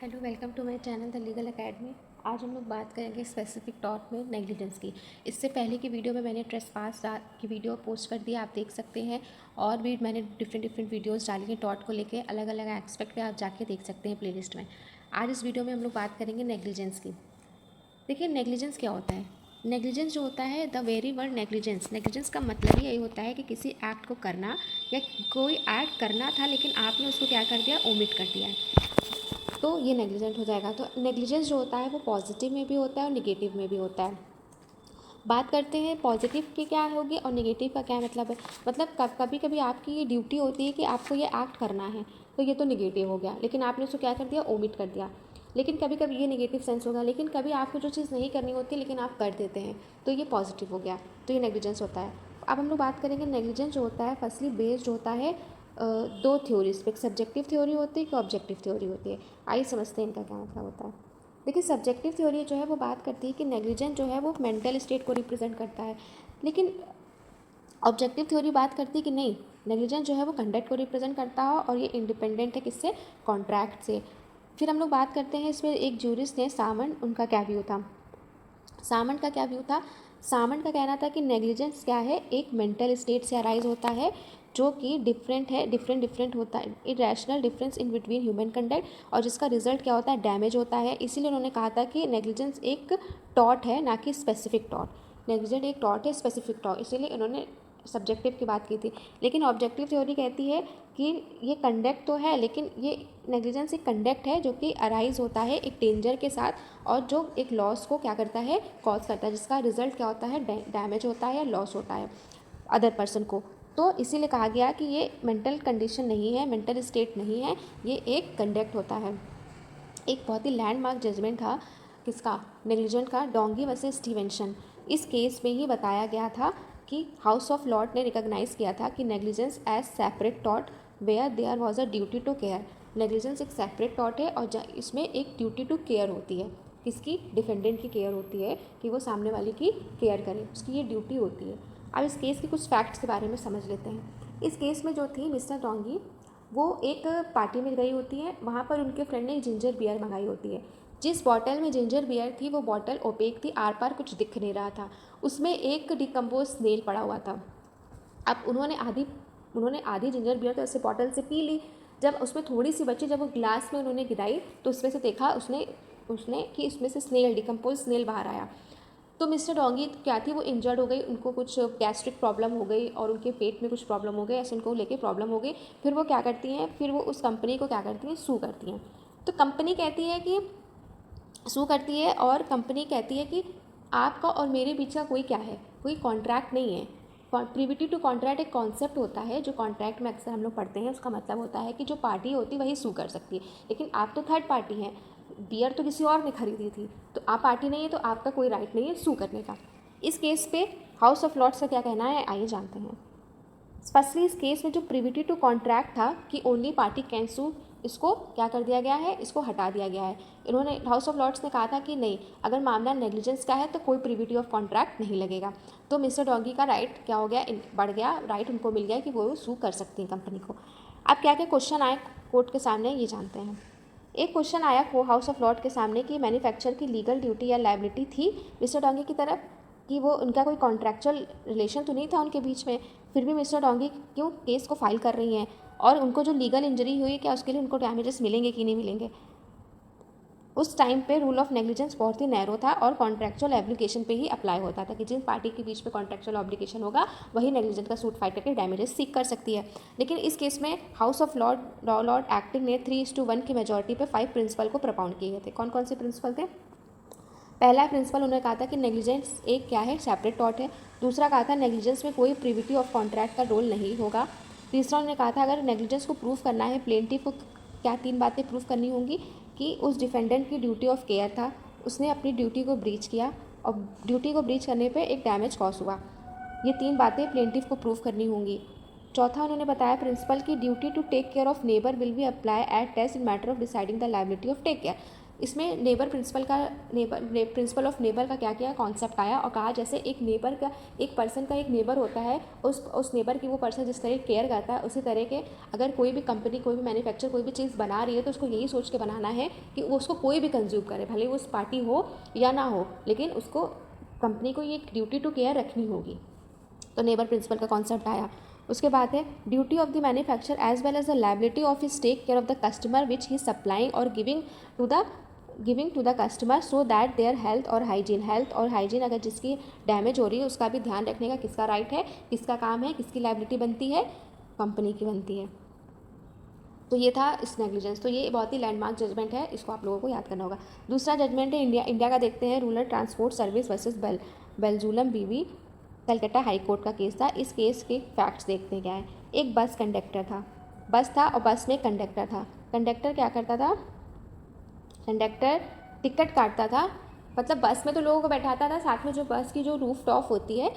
Hello, welcome to my channel the legal academy. आज हम लोग बात करेंगे स्पेसिफिक टॉर्ट में नेग्लिजेंस की। इससे पहले की वीडियो में मैंने ट्रेसपास की वीडियो पोस्ट कर दी, आप देख सकते हैं। और भी मैंने डिफरेंट वीडियोस डाली हैं टॉर्ट को लेके, अलग अलग एस्पेक्ट पे आप जाके देख सकते हैं प्लेलिस्ट में। आज इस वीडियो में हम लोग बात करेंगे नेग्लिजेंस की। देखिए, नेग्लिजेंस क्या होता है। नेग्लिजेंस जो होता है, the very word negligence, negligence का मतलब ही यही होता है कि किसी एक्ट को करना, या कोई एक्ट करना था लेकिन आपने उसको क्या कर दिया, ओमिट कर दिया है, तो ये नेग्लिजेंट हो जाएगा। तो नेग्लिजेंस जो होता है वो पॉजिटिव में भी होता है और निगेटिव में भी होता है। बात करते हैं पॉजिटिव की क्या होगी और नेगेटिव का क्या मतलब है। मतलब कभी कभी आपकी ये ड्यूटी होती है कि आपको ये एक्ट करना है, तो ये तो निगेटिव हो गया, लेकिन आपने उसको क्या कर दिया, ओमिट कर दिया। लेकिन कभी कभी ये नेगेटिव सेंस होगा, लेकिन कभी आपको जो चीज़ नहीं करनी होती लेकिन आप कर देते हैं, तो ये पॉजिटिव हो गया, तो ये नेग्लिजेंस होता है। अब हम लोग बात करेंगे नेग्लिजेंस जो होता है फर्स्टली बेस्ड होता है दो थ्योरीज पे। एक सब्जेक्टिव थ्योरी होती है, एक ऑब्जेक्टिव थ्योरी होती है। आइए समझते हैं इनका क्या मतलब होता है। देखिए, सब्जेक्टिव थ्योरी जो है वो बात करती है कि नेग्लिजेंस जो है वो मेंटल स्टेट को रिप्रेजेंट करता है, लेकिन ऑब्जेक्टिव थ्योरी बात करती है कि नहीं, नेग्लिजेंस जो है वो कंडक्ट को रिप्रेजेंट करता है और ये इंडिपेंडेंट है किससे, कॉन्ट्रैक्ट से। फिर हम लोग बात करते हैं इसमें एक जूरिस्ट थे सामन, उनका क्या व्यू था। सामंत का क्या व्यू था। सामंत का कहना था कि नेग्लिजेंस क्या है, एक मेंटल स्टेट से अराइज होता है जो कि डिफरेंट है, डिफरेंट होता है, irrational difference in between human conduct, और जिसका रिजल्ट क्या होता है, डैमेज होता है। इसीलिए उन्होंने कहा था कि नेग्लिजेंस एक टॉट है, ना कि स्पेसिफिक टॉट। नेग्लिजेंस एक टॉट है, स्पेसिफिक टॉट, इसीलिए उन्होंने सब्जेक्टिव की बात की थी। लेकिन ऑब्जेक्टिव थ्योरी कहती है कि ये कंडक्ट तो है, लेकिन ये नेग्लिजेंस एक कंडक्ट है जो कि अराइज होता है एक डेंजर के साथ, और जो एक लॉस को क्या करता है, कॉज करता है, जिसका रिजल्ट क्या होता है, डैमेज होता है या लॉस होता है अदर पर्सन को। तो इसीलिए कहा गया कि ये मेंटल कंडीशन नहीं है, मेंटल स्टेट नहीं है, ये एक कंडक्ट होता है। एक बहुत ही लैंडमार्क जजमेंट था किसका, नेग्लिजेंट का, डोंगी वर्सेस स्टीवेंसन। इस केस में ही बताया गया था कि हाउस ऑफ लॉर्ड ने रिकॉग्नाइज किया था कि नेग्लिजेंस एज सेपरेट टॉट where there was a duty to care. Negligence एक सेपरेट टॉट है और इसमें एक ड्यूटी टू केयर होती है। किसकी, डिफेंडेंट की केयर होती है कि वो सामने वाले की केयर करे, उसकी ये ड्यूटी होती है। अब इस केस के कुछ फैक्ट्स के बारे में समझ लेते हैं। इस केस में जो थी मिस्टर डोंगी, वो एक पार्टी में गई होती है, वहाँ पर उनके फ्रेंड ने जिंजर बियर मंगाई होती है। जिस बॉटल में जिंजर बियर थी वो बॉटल ओपेक थी, आर पार कुछ दिख नहीं रहा था, उसमें एक डिकम्पोज स्नेल पड़ा हुआ था। अब उन्होंने आधी जिंजर बियर तो ऐसे बॉटल से पी ली। जब उसमें थोड़ी सी बची, जब वो ग्लास में उन्होंने गिराई, तो उसमें से देखा उसने उसने कि इसमें से स्नेल, डिकम्पोज स्नेल बाहर आया। तो मिस्टर डोंगी क्या थी, वो इंजर्ड हो गई, उनको कुछ गैस्ट्रिक प्रॉब्लम हो गई और उनके पेट में कुछ प्रॉब्लम हो गई, ऐसे उनको लेके प्रॉब्लम हो गई। फिर वो क्या करती हैं, फिर वो उस कंपनी को क्या करती हैं, सू करती हैं। तो कंपनी कहती है कि सू करती है, और कंपनी कहती है कि आपका और मेरे बीच का कोई क्या है, कोई कॉन्ट्रैक्ट नहीं है। प्रिविटी टू कॉन्ट्रैक्ट एक कॉन्सेप्ट होता है जो कॉन्ट्रैक्ट में अक्सर हम लोग पढ़ते हैं। उसका मतलब होता है कि जो पार्टी होती है वही सू कर सकती है, लेकिन आप तो थर्ड पार्टी हैं, बियर तो किसी और ने खरीदी थी, तो आप पार्टी नहीं है, तो आपका कोई राइट नहीं है सू करने का। इस केस पे हाउस ऑफ लॉर्ड्स का क्या कहना है, आइए जानते हैं। स्पेशली इस केस में जो प्रिविटी टू कॉन्ट्रैक्ट था कि ओनली पार्टी कैन सू, इसको क्या कर दिया गया है, इसको हटा दिया गया है। इन्होंने, हाउस ऑफ लॉर्ड्स ने कहा था कि नहीं, अगर मामला नेग्लिजेंस का है तो कोई प्रिविटी ऑफ कॉन्ट्रैक्ट नहीं लगेगा। तो मिस्टर डोंगी का राइट क्या हो गया, बढ़ गया, राइट उनको मिल गया कि वो सू कर सकती हैं कंपनी को। अब क्या क्या क्वेश्चन आए कोर्ट के सामने, ये जानते हैं। एक क्वेश्चन आया को हाउस ऑफ लॉर्ड के सामने कि मैन्युफैक्चर की लीगल ड्यूटी या लायबिलिटी थी मिस्टर डोंगी की तरफ, कि वो उनका कोई कॉन्ट्रैक्चुअल रिलेशन तो नहीं था उनके बीच में, फिर भी मिस्टर डोंगी क्यों केस को फाइल कर रही हैं, और उनको जो लीगल इंजरी हुई क्या उसके लिए उनको डैमेजेस मिलेंगे कि नहीं मिलेंगे। उस टाइम पे रूल ऑफ नेग्लिजेंस बहुत ही नैरो था और कॉन्ट्रैक्चुअल एप्लीकेशन पे ही अप्लाई होता था कि जिन पार्टी के बीच में कॉन्ट्रैक्चुअल ऑब्लिगेशन होगा वही नेग्लिजेंस का सूट फाइट करके डैमेजेस सीख कर सकती है। लेकिन इस केस में हाउस ऑफ लॉर्ड एक्टिंग ने 3:1 की मेजोरिटी पे 5 प्रिंसिपल को प्रपाउंड किए थे। कौन कौन से प्रिंसिपल थे। पहला प्रिंसिपल उन्होंने कहा था कि नेग्लिजेंस एक क्या है, सेपरेट टॉट है। दूसरा कहा था नेग्लिजेंस में कोई प्रिविटी ऑफ कॉन्ट्रैक्ट का रोल नहीं होगा। तीसरा उन्होंने कहा था अगर नेग्लिजेंस को प्रूव करना है, प्लेंटिफ को क्या 3 बातें प्रूव करनी होंगी, कि उस डिफेंडेंट की ड्यूटी ऑफ केयर था, उसने अपनी ड्यूटी को ब्रीच किया, और ड्यूटी को ब्रीच करने पर एक डैमेज कॉज हुआ। ये 3 बातें प्लेंटिफ को प्रूव करनी होंगी। चौथा उन्होंने बताया प्रिंसिपल की duty to take care of neighbour will be apply at test in matter of deciding the liability of take care. इसमें नेबर प्रिंसिपल ऑफ नेबर का क्या किया कॉन्सेप्ट आया और कहा जैसे एक पर्सन का एक नेबर होता है, उस नेबर की वो पर्सन जिस तरह केयर करता है, उसी तरह के अगर कोई भी कंपनी, कोई भी मैन्युफैक्चर कोई भी चीज़ बना रही है तो उसको यही सोच के बनाना है कि वो उसको कोई भी कंज्यूम करे, भले वो उस पार्टी हो या ना हो, लेकिन उसको कंपनी को ये ड्यूटी टू केयर रखनी होगी। तो नेबर प्रिंसिपल का कॉन्सेप्ट आया। उसके बाद है duty of the manufacture as well as the liability of his take care of the customer which he supplying और giving to the customer so that their health और हाइजीन अगर जिसकी damage हो रही है उसका भी ध्यान रखने का किसका राइट है, किसका काम है, किसकी लायबिलिटी बनती है, कंपनी की बनती है। तो ये था इस नेग्लिजेंस। तो ये बहुत ही लैंडमार्क जजमेंट है, इसको आप लोगों को याद करना होगा। दूसरा जजमेंट है इंडिया का, देखते हैं, रूरल ट्रांसपोर्ट सर्विस वर्सेस बेल्जुलम बीवी, कलकत्ता हाई कोर्ट का केस था। इस केस के फैक्ट्स देखते हैं क्या है। एक बस कंडक्टर था, बस था और बस में कंडक्टर था। कंडक्टर क्या करता था, कंडक्टर टिकट काटता था, मतलब बस में तो लोगों को बैठाता था, साथ में जो बस की जो रूफ टॉप होती है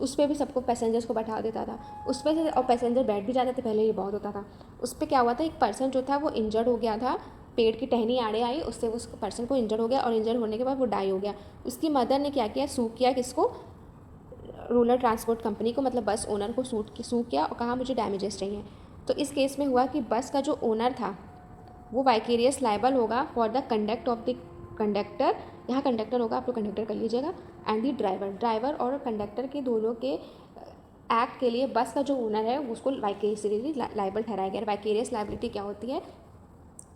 उस पर भी सबको पैसेंजर्स को बैठा देता था, उस पर से और पैसेंजर बैठ भी जाते थे, पहले ये बहुत होता था। उस पर क्या हुआ था, एक पर्सन जो था वो इंजर्ड हो गया था, पेड़ की टहनी आड़े आई, उससे उस पर्सन को इंजर्ड हो गया और इंजर्ड होने के बाद वो डाई हो गया। उसकी मदर ने क्या किया, सू किया किसको, रूरल ट्रांसपोर्ट कंपनी को, मतलब बस ओनर को सू किया और कहा मुझे डैमेजेस चाहिए। तो इस केस में हुआ कि बस का जो ओनर था वो वाइकेरियस लायबल होगा for the conduct of the conductor, यहाँ कंडक्टर होगा, आप लोग कंडक्टर कर लीजिएगा, एंड दी ड्राइवर और कंडक्टर के दोनों के एक्ट के लिए बस का जो ओनर है उसको वाइकेरियसली लायबल ठहराया गया। वाइकेरियस लायबिलिटी क्या होती है,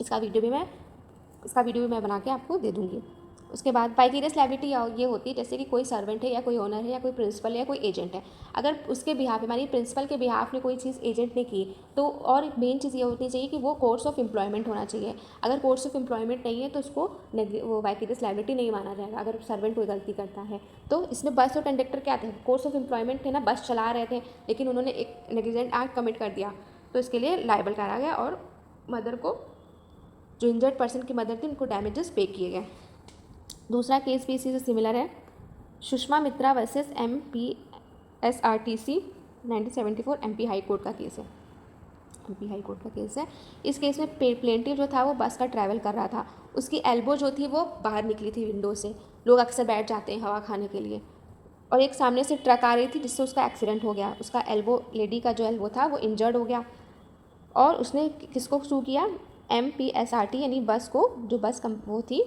इसका वीडियो भी मैं बना के आपको दे दूँगी। उसके बाद वाइकेरियस लायबिलिटी ये होती है जैसे कि कोई सर्वेंट है या कोई ओनर है या कोई प्रिंसिपल है या कोई एजेंट है, अगर उसके बिहाफ में, मानिए प्रिंसिपल के बिहाफ में कोई चीज़ एजेंट ने की, तो और मेन चीज़ ये होनी चाहिए कि वो कोर्स ऑफ एम्प्लॉयमेंट होना चाहिए। अगर कोर्स ऑफ एम्प्लॉयमेंट नहीं है तो उसको वो वाइकेरियस लायबिलिटी नहीं माना जाएगा अगर सर्वेंट कोई गलती करता है। तो इसमें बस और कंडक्टर क्या थे, कोर्स ऑफ एम्प्लॉयमेंट थे ना, बस चला रहे थे, लेकिन उन्होंने एक नेग्लिजेंट एक्ट कमिट कर दिया, तो इसके लिए लायबल करा गया और मदर को, जो इंजर्ड पर्सन की मदर थी, उनको डैमेजेस पे किए गए। दूसरा केस भी इसी से सिमिलर है, Sushma Mitra versus MPSRTC 1974, MP high court का केस है। MP हाई कोर्ट का केस है। इस केस में प्लेंटिव जो था वो बस का ट्रैवल कर रहा था, उसकी एल्बो जो थी वो बाहर निकली थी विंडो से, लोग अक्सर बैठ जाते हैं हवा खाने के लिए, और एक सामने से ट्रक आ रही थी जिससे उसका एक्सीडेंट हो गया, उसका एल्बो, लेडी का जो एल्बो था वो इंजर्ड हो गया, और उसने किसको सू किया, MPSRT यानी बस को, जो बस वो थी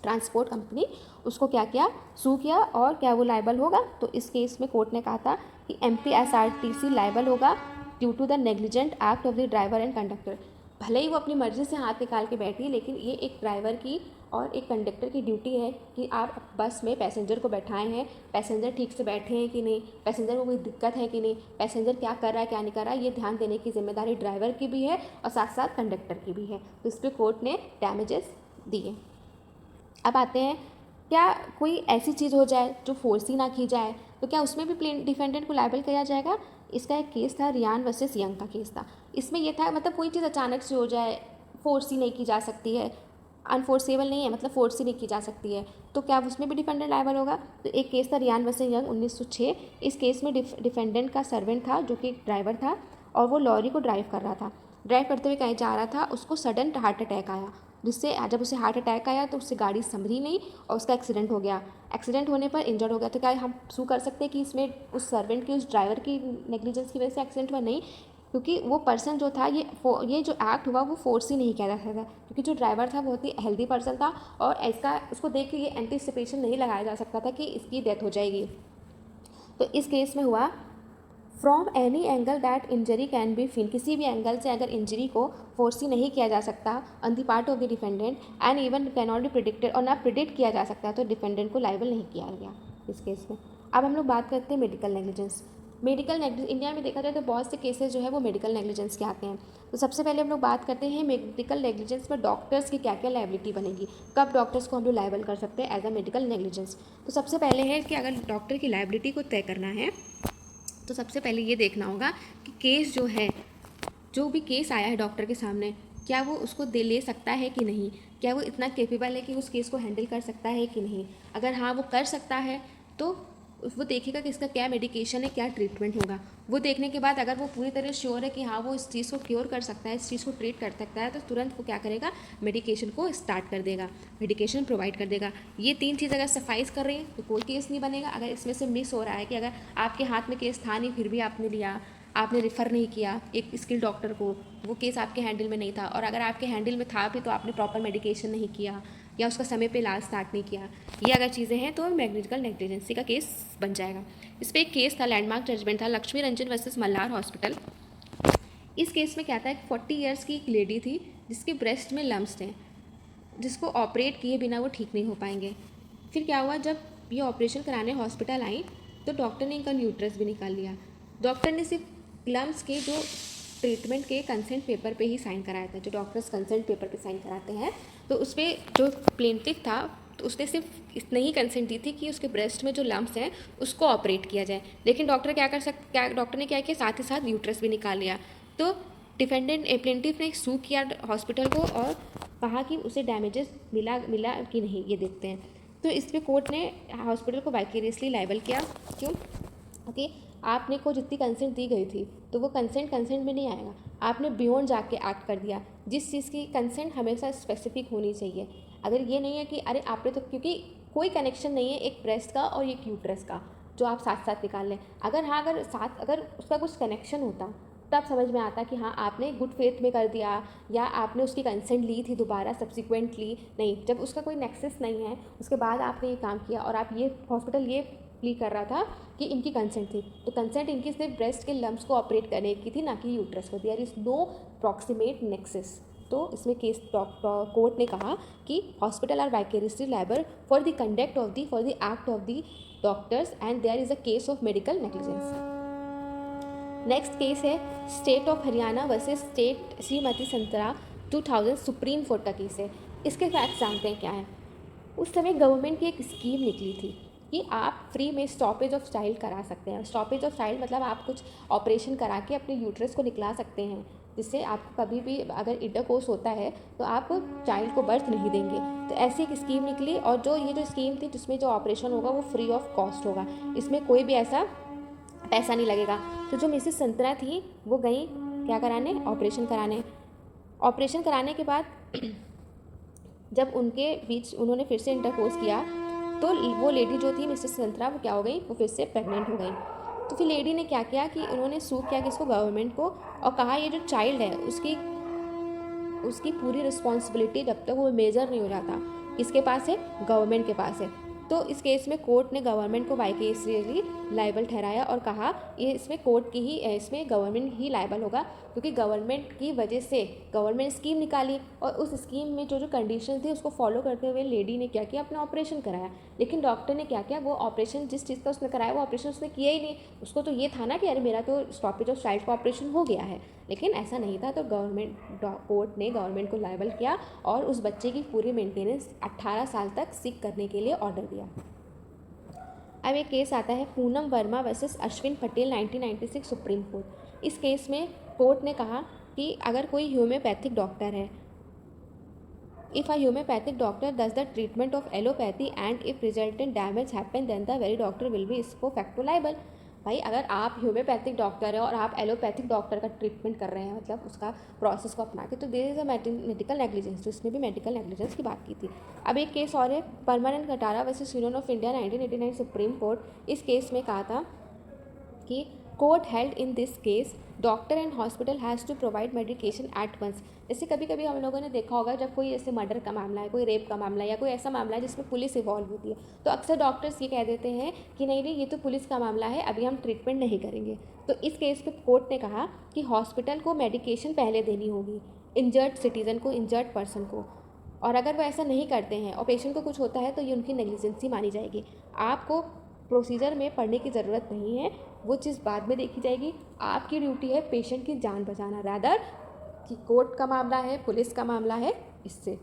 ट्रांसपोर्ट कंपनी, उसको क्या किया, सू किया, और क्या वो लायबल होगा। तो इस केस में कोर्ट ने कहा था कि MPSRTC लायबल होगा due to the negligent act of the driver and conductor. भले ही वो अपनी मर्जी से हाथ निकाल के बैठी, लेकिन ये एक ड्राइवर की और एक कंडक्टर की ड्यूटी है कि आप बस में पैसेंजर को बैठाए हैं, पैसेंजर ठीक से बैठे हैं कि नहीं, पैसेंजर को कोई दिक्कत है कि नहीं, पैसेंजर क्या कर रहा है क्या नहीं कर रहा है, ये ध्यान देने की जिम्मेदारी ड्राइवर की भी है और साथ साथ कंडक्टर की भी है। तो इस पर कोर्ट ने डैमेजेस दिए। अब आते हैं, क्या कोई ऐसी चीज़ हो जाए जो फोर्स ही ना की जाए तो क्या उसमें भी डिफेंडेंट को लायबल किया जाएगा। इसका एक केस था, रियान वर्सेस यंग का केस था। इसमें यह था, मतलब कोई चीज़ अचानक से हो जाए, फोर्स ही नहीं की जा सकती है, अनफोर्सेबल नहीं है, मतलब फोर्स ही नहीं की जा सकती है, तो क्या उसमें भी डिफेंडेंट लायबल होगा। तो एक केस था रियान वर्सेस यंग 1906। इस केस में डिफेंडेंट का सर्वेंट था जो कि एक ड्राइवर था, और वो लॉरी को ड्राइव कर रहा था, ड्राइव करते हुए कहीं जा रहा था, उसको सडन हार्ट अटैक आया, जिससे जब उसे हार्ट अटैक आया तो उससे गाड़ी संभली नहीं और उसका एक्सीडेंट हो गया। एक्सीडेंट होने पर इंजर्ड हो गया। तो क्या हम सू कर सकते हैं कि इसमें उस सर्वेंट की, उस ड्राइवर की नेग्लिजेंस की वजह से एक्सीडेंट हुआ? नहीं, क्योंकि वो पर्सन जो था, ये जो एक्ट हुआ वो फोर्स ही नहीं किया जा सकता, क्योंकि जो ड्राइवर था बहुत ही हेल्दी पर्सन था, और इसका उसको देख के ये एंटिसिपेशन नहीं लगाया जा सकता था कि इसकी डेथ हो जाएगी। तो इस केस में हुआ, from any angle that injury can be feel, किसी भी एंगल से अगर इंजरी को फोर्सी नहीं किया जा सकता on the part of the defendant and even can not be predicted, और ना प्रिडिक्ट किया जा सकता, तो डिफेंडेंट को लायबल नहीं किया गया इस केस में। अब हम लोग बात करते हैं medical negligence. Medical negligence India में देखा जाए तो बहुत से केसेस जो है वो मेडिकल नेग्लिजेंस के आते हैं। तो सबसे पहले हम लोग बात करते हैं मेडिकल नेग्लिजेंस में डॉक्टर्स की क्या क्या लायबिलिटी बनेगी, कब डॉक्टर्स को हम लोग लायबल कर सकते हैं एज अ मेडिकल नेग्लिजेंस। तो सबसे पहले है कि अगर डॉक्टर की लायबिलिटी को तय करना है तो सबसे पहले ये देखना होगा कि केस जो है, जो भी केस आया है डॉक्टर के सामने, क्या वो उसको ले सकता है कि नहीं, क्या वो इतना कैपेबल है कि उस केस को हैंडल कर सकता है कि नहीं। अगर हाँ वो कर सकता है तो वो देखेगा कि इसका क्या मेडिकेशन है, क्या ट्रीटमेंट होगा। वो देखने के बाद अगर वो पूरी तरह श्योर है कि हाँ वो इस चीज़ को क्योर कर सकता है, इस चीज़ को ट्रीट कर सकता है, तो तुरंत वो क्या करेगा, मेडिकेशन को स्टार्ट कर देगा, मेडिकेशन प्रोवाइड कर देगा। ये 3 चीज़ अगर सफाइस कर रही है तो कोई केस नहीं बनेगा। अगर इसमें से मिस हो रहा है कि अगर आपके हाथ में केस था नहीं फिर भी आपने लिया, आपने रेफ़र नहीं किया एक स्किल डॉक्टर को, वो केस आपके हैंडल में नहीं था, और अगर आपके हैंडल में था भी तो आपने प्रॉपर मेडिकेशन नहीं किया या उसका समय पे इलाज स्टार्ट नहीं किया, ये अगर चीज़ें हैं तो मेडिकल नेग्लिजेंसी का केस बन जाएगा। इस पर एक केस था, लैंडमार्क जजमेंट था, लक्ष्मी रंजन वर्सेस मल्हार हॉस्पिटल। इस केस में क्या था, एक 40 ईयर्स की एक लेडी थी जिसके ब्रेस्ट में लम्स थे, जिसको ऑपरेट किए बिना वो ठीक नहीं हो पाएंगे। फिर क्या हुआ, जब ये ऑपरेशन कराने हॉस्पिटल आई तो डॉक्टर ने इनका यूट्रस भी निकाल लिया। डॉक्टर ने सिर्फ लम्स के जो ट्रीटमेंट के कंसेंट पेपर पे ही साइन कराया था, जो डॉक्टर्स कंसेंट पेपर पे साइन कराते हैं, तो उस पर जो प्लेंटिफ था तो उसने सिर्फ इतना ही कंसेंट दी थी कि उसके ब्रेस्ट में जो लम्स हैं उसको ऑपरेट किया जाए। लेकिन डॉक्टर डॉक्टर ने क्या किया, साथ ही साथ यूट्रस भी निकाल लिया। तो प्लेंटिफ ने सू किया हॉस्पिटल को और कहा कि उसे डैमेजेस मिला कि नहीं, ये देखते हैं। तो इस पर कोर्ट ने हॉस्पिटल को वाइकेरियसली लायबल किया। क्यों? ओके, आपने को जितनी कंसेंट दी गई थी तो वो कंसेंट में नहीं आएगा, आपने बियॉन्ड जाके एक्ट कर दिया। जिस चीज़ की कंसेंट हमेशा स्पेसिफिक होनी चाहिए। अगर ये नहीं है कि अरे आपने तो, क्योंकि कोई कनेक्शन नहीं है एक ब्रेस्ट का और एक यूट्रस का जो आप साथ साथ निकाल लें। अगर उसका कुछ कनेक्शन होता तब समझ में आता कि हाँ आपने गुड फेथ में कर दिया या आपने उसकी कंसेंट ली थी दोबारा सब्सिक्वेंटली। नहीं, जब उसका कोई नेक्सस नहीं है उसके बाद आपने ये काम किया और आप ये हॉस्पिटल ये प्ली कर रहा था कि इनकी कंसेंट थी, तो कंसेंट इनकी सिर्फ ब्रेस्ट के लम्स को ऑपरेट करने की थी, ना कि यूट्रस को। There is no proximate nexus. तो इसमें केस कोर्ट ने कहा कि hospital are vicariously liable for the conduct of the act of the doctors and there is a case of medical negligence. Next case है state of Haryana versus state Shrimati Santra 2000 supreme court का case है। इसके facts जानते हैं क्या है। उस समय गवर्नमेंट की एक स्कीम निकली थी कि आप फ्री में स्टॉपेज ऑफ चाइल्ड करा सकते हैं। स्टॉपेज ऑफ चाइल्ड मतलब आप कुछ ऑपरेशन करा के अपने यूट्रस को निकला सकते हैं, जिससे आपको कभी भी अगर इंटरकोर्स होता है तो आप चाइल्ड को बर्थ नहीं देंगे। तो ऐसी एक स्कीम निकली और ये जो स्कीम थी जिसमें जो ऑपरेशन होगा वो फ्री ऑफ कॉस्ट होगा, इसमें कोई भी ऐसा पैसा नहीं लगेगा। तो जो मिसेस संतरा थी वो गई क्या कराने, ऑपरेशन कराने के बाद जब उनके बीच उन्होंने फिर से इंटरकोर्स किया तो वो लेडी जो थी मिसेस संतरा वो क्या हो गई, वो फिर से प्रेग्नेंट हो गई। तो फिर लेडी ने क्या किया कि उन्होंने सू किया किसको, गवर्नमेंट को, और कहा ये जो चाइल्ड है उसकी पूरी रिस्पॉन्सिबिलिटी जब तक वो मेजर नहीं हो जाता किसके पास है, गवर्नमेंट के पास है। तो इस केस में कोर्ट ने गवर्नमेंट को वाइकेरियसली लायबल ठहराया और कहा ये इसमें गवर्नमेंट ही लायबल होगा, क्योंकि गवर्नमेंट की वजह से गवर्नमेंट स्कीम निकाली और उस स्कीम में जो कंडीशन थी उसको फॉलो करते हुए लेडी ने क्या किया, अपना ऑपरेशन कराया। लेकिन डॉक्टर ने क्या किया, वो ऑपरेशन जिस चीज़ का उसने कराया वो ऑपरेशन उसने किया ही नहीं। उसको तो ये था ना कि अरे मेरा तो स्टॉपेज ऑफ चाइल्ड का ऑपरेशन हो गया है, लेकिन ऐसा नहीं था। तो कोर्ट ने गवर्नमेंट को लायबल किया और उस बच्चे की पूरी मेंटेनेंस 18 साल तक सीक करने के लिए ऑर्डर दिया। अब एक केस आता है Poonam Verma versus Ashwin Patel 1996 supreme court. इस केस में कोर्ट ने कहा कि अगर कोई होम्योपैथिक डॉक्टर है, if a homeopathic doctor does the treatment of allopathy and if resultant damage happen then the very doctor will be इसको फैक्टो लायबल। भाई अगर आप होम्योपैथिक डॉक्टर है और आप एलोपैथिक डॉक्टर का ट्रीटमेंट कर रहे हैं, मतलब उसका प्रोसेस को अपना के, तो there is a medical negligence. तो इसमें भी मेडिकल नेग्लिजेंस की बात की थी। अब एक केस और है Parmanand Katara versus union of India 1989 supreme court. इस केस में कहा था कि court held in this case doctor and hospital has to provide medication at once. जैसे कभी कभी हम लोगों ने देखा होगा जब कोई ऐसे मर्डर का मामला है, कोई रेप का मामला है या कोई ऐसा मामला है जिसमें पुलिस इन्वॉल्व होती है, तो अक्सर डॉक्टर्स ये कह देते हैं कि नहीं नहीं ये तो पुलिस का मामला है, अभी हम ट्रीटमेंट नहीं करेंगे। तो इस केस पे कोर्ट ने कहा कि हॉस्पिटल को मेडिकेशन पहले देनी होगी इंजर्ड सिटीज़न को, इंजर्ड पर्सन को, और अगर वो ऐसा नहीं करते हैं और पेशेंट को कुछ होता है तो ये उनकी नेग्लिजेंसी मानी जाएगी। आपको प्रोसीजर में पढ़ने की ज़रूरत नहीं है, वो चीज़ बाद में देखी जाएगी। आपकी ड्यूटी है पेशेंट की जान बचाना, रादर कि कोर्ट का मामला है, पुलिस का मामला है, इससे।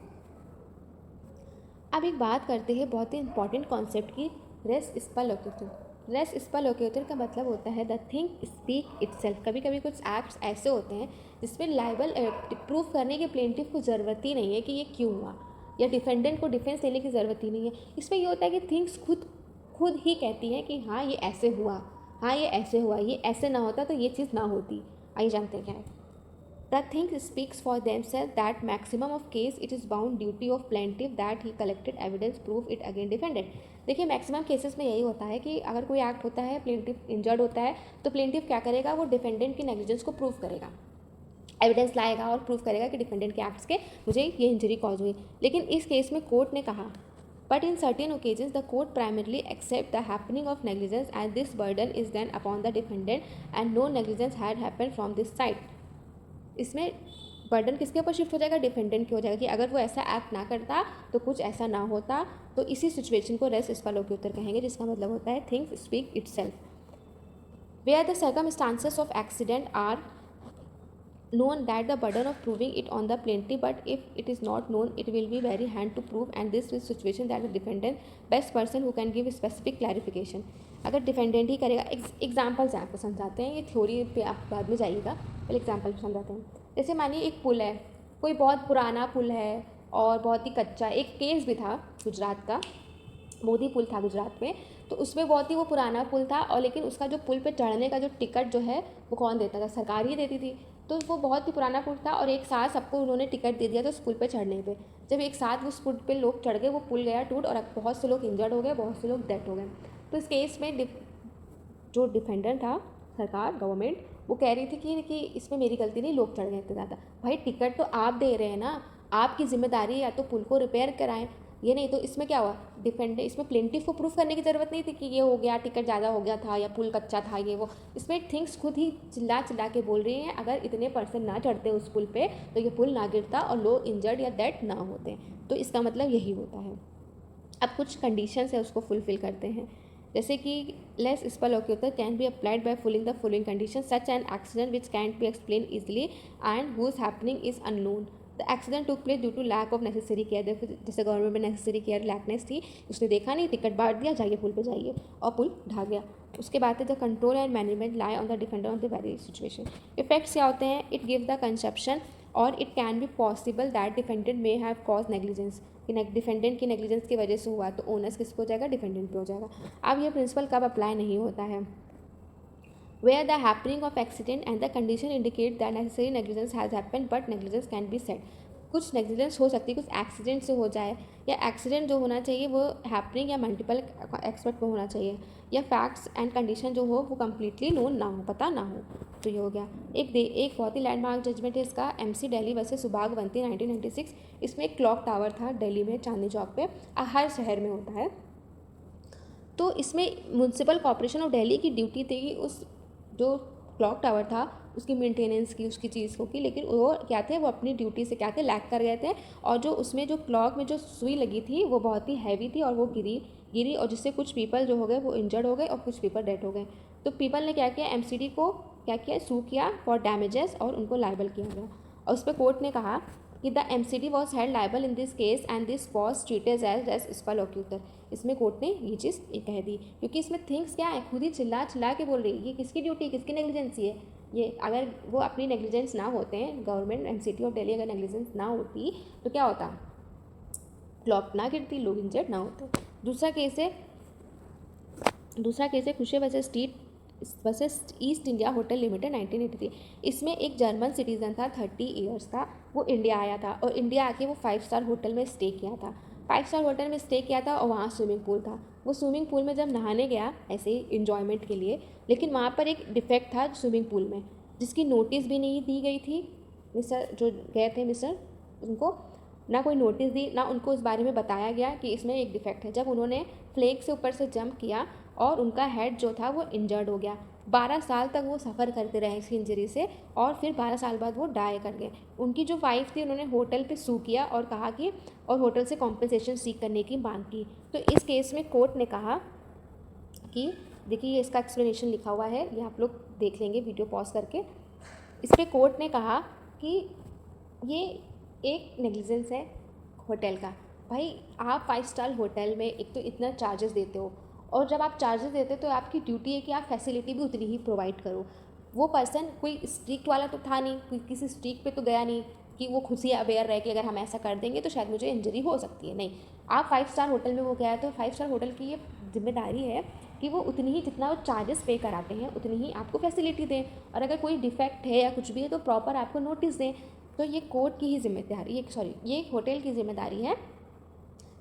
अब एक बात करते हैं बहुत ही इंपॉर्टेंट कॉन्सेप्ट की, रेस स्पा लोक्यूटर। रेस स्पा लोक्यूटर का मतलब होता है द थिंग स्पीक इटसेल्फ। कभी कभी कुछ एक्ट्स ऐसे होते हैं जिसमें लाइबल प्रूफ करने के प्लेंटिफ को ज़रूरत ही नहीं है कि ये क्यों हुआ, या डिफेंडेंट को डिफेंस देने की ज़रूरत ही नहीं है। इसमें ये होता है कि थिंग्स खुद खुद ही कहती है कि हाँ ये ऐसे हुआ, हाँ ये ऐसे हुआ, ये ऐसे ना होता तो ये चीज़ ना होती। आइए जानते हैं क्या है। The thing speaks for themselves that maximum of case it is bound duty of plaintiff that he collected evidence prove it again defended. देखिए मैक्सिमम केसेस में यही होता है कि अगर कोई एक्ट होता है, प्लेंटिव इंजर्ड होता है, तो प्लेंटिव क्या करेगा, वो डिफेंडेंट की नेग्लिजेंस को प्रूव करेगा, एविडेंस लाएगा और प्रूव करेगा कि डिफेंडेंट के एक्ट्स के मुझे ये इंजरी कॉज हुई। लेकिन इस केस में कोर्ट ने कहा, but in certain occasions the court primarily accept the happening of negligence and this burden is then upon the defendant and no negligence had happened from this side. इसमें burden किसके ऊपर shift हो जाएगा, defendant की हो जाएगा कि अगर वो ऐसा एक्ट ना करता तो कुछ ऐसा ना होता। तो इसी सिचुएशन को रेस इस्पालोक्यूटर कहेंगे, जिसका मतलब होता है things speak itself. Where the circumstances of accident are known that the burden of proving it on the plaintiff, but if it is not known it will be very hand to prove, and this is situation that the defendant best person who can give specific clarification। अगर defendant ही करेगा, example से आपको समझाते हैं, ये theory पे आप बाद में जाइएगा, पहले एग्जाम्पल पे समझाते हैं। जैसे मानिए एक पुल है, कोई बहुत पुराना पुल है और बहुत ही कच्चा। एक केस भी था गुजरात का, मोदी पुल था गुजरात में, तो उसमें बहुत ही वो पुराना पुल था, और लेकिन उसका जो पुल पे चढ़ने का जो टिकट जो है वो कौन देता था, सरकार ही देती थी। तो वो बहुत ही पुराना पुल था और एक साथ सबको उन्होंने टिकट दे दिया था उस पुल पे चढ़ने पे। जब एक साथ उस पुल पे लोग चढ़ गए, वो पुल गया टूट और बहुत से लोग इंजर्ड हो गए, बहुत से लोग डेथ हो गए। तो इस केस में जो डिफेंडर था, सरकार, गवर्नमेंट, वो कह रही थी कि इसमें मेरी गलती नहीं, लोग चढ़ गए इतने ज़्यादा। भाई टिकट तो आप दे रहे हैं ना, आपकी जिम्मेदारी है, या तो पुल को रिपेयर कराएं, ये नहीं। तो इसमें क्या हुआ, डिफेंडर, इसमें प्लेंटिफ को प्रूफ करने की ज़रूरत नहीं थी कि ये हो गया, टिकट ज़्यादा हो गया था या पुल कच्चा था, ये वो। इसमें थिंग्स खुद ही चिल्ला चिल्ला के बोल रही हैं, अगर इतने पर्सन ना चढ़ते उस पुल पे तो ये पुल ना गिरता और लोग इंजर्ड या डेड ना होते। तो इसका मतलब यही होता है। अब कुछ कंडीशंस है, उसको फुलफिल करते हैं। जैसे कि res ipsa loquitur can be applied by fulfilling the following condition, such an accident which can be explained easily and whose happening is unknown. The accident took place due to lack of necessary care. जैसे government में necessary care lackness थी, उसने देखा नहीं, ticket बांट दिया, जाइए पुल पे जाइए, और पुल ढा गया। उसके बाद the control and management lie on the defender on the very situation. Effects क्या होते हैं, इट गिव द कंसेप्शन और it can be possible that defendant may have cause negligence, कि डिफेंडेंट की नेग्लिजेंस की वजह से हुआ, तो ओनर्स किस पे हो जाएगा, डिफेंडेंट पे हो जाएगा। अब ये प्रिंसिपल कब अप्लाई नहीं होता है, where the happening of accident and the condition indicate that necessary negligence has happened but negligence can be said। कुछ नेग्लिजेंस हो सकती है, कुछ एक्सीडेंट से हो जाए, या एक्सीडेंट जो होना चाहिए वो हैपनिंग या मल्टीपल एक्सपेक्ट में होना चाहिए, या फैक्ट्स एंड कंडीशन जो हो वो कम्प्लीटली नोन ना हो, पता ना हो। तो ये हो गया। एक बहुत ही लैंडमार्क जजमेंट है इसका, MC दिल्ली वर्सेस सुभागवंती 1996। इसमें एक क्लॉक टावर था दिल्ली में, चांदनी चौक पे, हर शहर में होता है। तो इसमें म्यूनसिपल कॉर्पोरेशन ऑफ दिल्ली की ड्यूटी थी कि उस जो क्लॉक टावर था उसकी मेंटेनेंस की, उसकी चीज़ को की, लेकिन वो क्या थे, वो अपनी ड्यूटी से क्या थे, लैग कर गए थे। और जो उसमें जो क्लॉक में जो सुई लगी थी वो बहुत ही हैवी थी और वो गिरी और जिससे कुछ पीपल जो हो गए वो इंजर्ड हो गए और कुछ पीपल डेड हो गए। तो पीपल ने क्या किया, MCD को क्या किया, सू किया फॉर डैमेजेस और उनको लाइबल किया गया। और उस पर कोर्ट ने कहा कि the MCD was held liable in this case and this was treated as res ipsa loquitur. इसमें कोर्ट ने ये चीज़ कह दी, क्योंकि इसमें थिंग्स क्या है, खुद ही चिल्ला चिल्ला के बोल रही है, ये किसकी ड्यूटी, किसकी नेग्लिजेंसी है ये। अगर वो अपनी नेग्लिजेंस ना होते हैं, गवर्नमेंट MCD ऑफ दिल्ली अगर नेग्लिजेंस ना होती तो क्या होता, क्लॉक ना गिरती, लोग इंजर्ड ना होते। दूसरा केस है खुशी versus east India hotel limited 1983। इसमें एक जर्मन सिटीज़न था, 30 ईयर्स का, वो इंडिया आया था और इंडिया आके वो 5 स्टार होटल में स्टे किया था। 5 स्टार होटल में स्टे किया था और वहाँ स्विमिंग पूल था। वो स्विमिंग पूल में जब नहाने गया ऐसे ही इन्जॉयमेंट के लिए, लेकिन वहाँ पर एक डिफेक्ट था स्विमिंग पूल में, जिसकी नोटिस भी नहीं दी गई थी। मिस्टर जो गए थे मिस्टर, उनको ना कोई नोटिस दी, ना उनको इस बारे में बताया गया कि इसमें एक डिफेक्ट है। जब उन्होंने फ्लेक से ऊपर से जंप किया और उनका हेड जो था वो इंजर्ड हो गया। 12 साल तक वो सफ़र करते रहे इस इंजरी से और फिर 12 साल बाद वो डाई कर गए। उनकी जो वाइफ थी उन्होंने होटल पे सू किया और कहा कि और होटल से कॉम्पनसेशन सीख करने की मांग की। तो इस केस में कोर्ट ने कहा कि देखिए, ये इसका एक्सप्लेनेशन लिखा हुआ है, ये आप लोग देख लेंगे वीडियो पॉज करके। इस पर कोर्ट ने कहा कि ये एक नेग्लिजेंस है होटल का। भाई आप 5 स्टार होटल में एक तो इतना चार्जेस देते हो, और जब आप चार्जेस देते हो तो आपकी ड्यूटी है कि आप फैसिलिटी भी उतनी ही प्रोवाइड करो। वो पर्सन कोई स्ट्रिक्ट वाला तो था नहीं, कोई किसी स्ट्रिक्ट पे तो गया नहीं कि वो खुद ही अवेयर रहे कि अगर हम ऐसा कर देंगे तो शायद मुझे इंजरी हो सकती है। नहीं, आप 5 स्टार होटल में वो गया तो 5 स्टार होटल की ये जिम्मेदारी है कि वो उतनी ही जितना वो चार्जेस पे कराते हैं उतनी ही आपको फैसिलिटी दें, और अगर कोई डिफेक्ट है या कुछ भी है तो प्रॉपर आपको नोटिस दें। तो ये कोर्ट की ही जिम्मेदारी, ये होटल की जिम्मेदारी है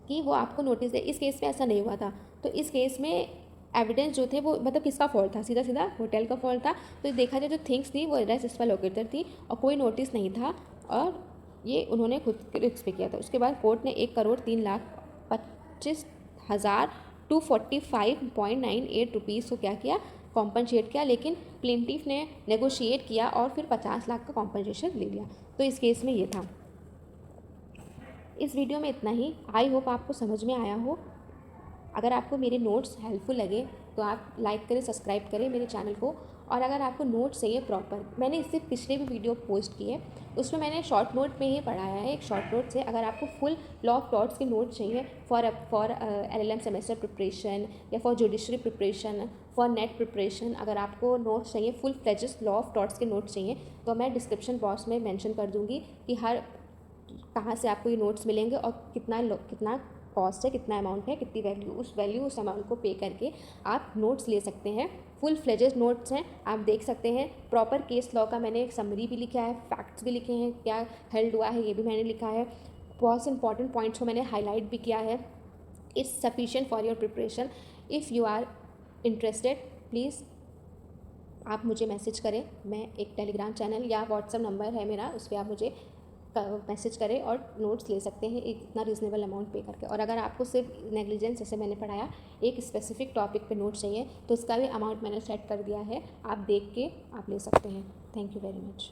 कि वो आपको नोटिस दे। इस केस में ऐसा नहीं हुआ था, तो इस केस में एविडेंस जो थे वो मतलब किसका फॉल्ट था, सीधा सीधा होटल का फॉल्ट था। तो देखा जाए जो थिंग्स थी वो एड्रेस इस पर लोकेटेड थी और कोई नोटिस नहीं था, और ये उन्होंने खुद रिस्क पे किया था। उसके बाद कोर्ट ने 1,25,245.98 रुपीज़ को क्या किया, कॉम्पनसेट किया, लेकिन प्लेंटिफ ने नेगोशिएट किया और फिर 50 लाख का कॉम्पनसेशन ले लिया। तो इस केस में ये था। इस वीडियो में इतना ही। आई होप आपको समझ में आया हो। अगर आपको मेरे नोट्स हेल्पफुल लगे तो आप लाइक करें, सब्सक्राइब करें मेरे चैनल को। और अगर आपको नोट्स चाहिए प्रॉपर, मैंने इससे पिछले भी वीडियो पोस्ट किए, उसमें मैंने शॉर्ट नोट में ही पढ़ाया है, एक शॉर्ट नोट से। अगर आपको फुल लॉ ऑफ टॉर्ट्स के नोट्स चाहिए फॉर LLM सेमेस्टर प्रिपरेशन या for judiciary preparation, for net preparation, अगर आपको नोट्स चाहिए full fledged law of torts के नोट्स चाहिए, तो मैं डिस्क्रिप्शन बॉक्स में मेंशन कर दूँगी कि कहाँ से आपको ये नोट्स मिलेंगे और कितना कॉस्ट है, कितना अमाउंट है, कितनी वैल्यू उस अमाउंट को पे करके आप नोट्स ले सकते हैं। फुल फ्लेजेस नोट्स हैं, आप देख सकते हैं। प्रॉपर केस लॉ का मैंने एक समरी भी लिखा है, फैक्ट्स भी लिखे हैं, क्या हेल्ड हुआ है ये भी मैंने लिखा है, बहुत से इंपॉर्टेंट पॉइंट्स को मैंने हाईलाइट भी किया है। It's sufficient for your preparation. If you are interested please आप मुझे मैसेज करें। मैं एक टेलीग्राम चैनल या व्हाट्सएप नंबर है मेरा, उस पर आप मुझे मैसेज करें और नोट्स ले सकते हैं इतना रीज़नेबल अमाउंट पे करके। और अगर आपको सिर्फ नेग्लिजेंस जैसे मैंने पढ़ाया एक स्पेसिफिक टॉपिक पे नोट्स चाहिए तो उसका भी अमाउंट मैंने सेट कर दिया है, आप देख के आप ले सकते हैं। Thank you very much.